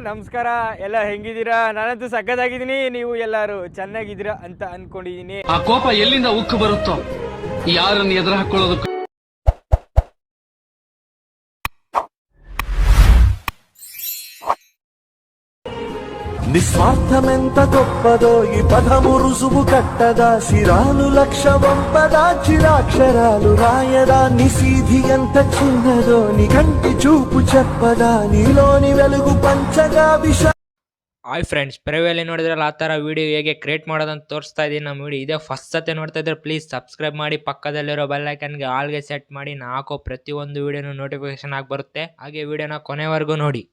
ನಮಸ್ಕಾರ. ಎಲ್ಲ ಹೆಂಗಿದ್ದೀರಾ? ನಾನಂತೂ ಸಖತ್ತಾಗಿದ್ದೀನಿ. ನೀವು ಎಲ್ಲರೂ ಚೆನ್ನಾಗಿದ್ದೀರಾ ಅಂತ ಅನ್ಕೊಂಡಿದ್ದೀನಿ. ಆ ಕೋಪ ಎಲ್ಲಿಂದ ಉಕ್ಕು ಬರುತ್ತೋ ಯಾರನ್ನು ಎದುರು ಹಾಕೊಳ್ಳೋದಕ್ಕೆ నిస్వార్థమెంత గొప్పదో ఈ పదము రుజువు కట్టదా శిరాలు లక్ష వంపదా చిరాక్షరాలు రాయదా నిసీధి ఎంత చిన్నదో నీ కంటి చూపు చెప్పదా నీలోని వెలుగు పంచగా విష. ಹಾಯ್ ಫ್ರೆಂಡ್ಸ್, ಪ್ರಿವ್ಯೂಯಲ್ಲಿ ನೋಡಿದ್ರಲ್ಲ ಆ ಥರ ವೀಡಿಯೋ ಹೇಗೆ ಕ್ರಿಯೇಟ್ ಮಾಡೋದಂತ ತೋರಿಸ್ತಾ ಇದ್ದೀನಿ. ನಮ್ಮ ವೀಡಿಯೋ ಇದೇ ಫಸ್ಟ್ ಸತಿ ನೋಡ್ತಾ ಇದ್ರೆ ಪ್ಲೀಸ್ ಸಬ್ಸ್ಕ್ರೈಬ್ ಮಾಡಿ, ಪಕ್ಕದಲ್ಲಿರೋ ಬೆಲ್ ಐಕನ್ಗೆ ಆಲ್ಗೆ ಸೆಟ್ ಮಾಡಿ. ನಾ ಹಾಕೋ ಪ್ರತಿಯೊಂದು ವೀಡಿಯೋನು ನೋಟಿಫಿಕೇಶನ್ ಆಗಿ ಬರುತ್ತೆ. ಹಾಗೆ ವೀಡಿಯೋನ ಕೊನೆವರೆಗೂ ನೋಡಿ.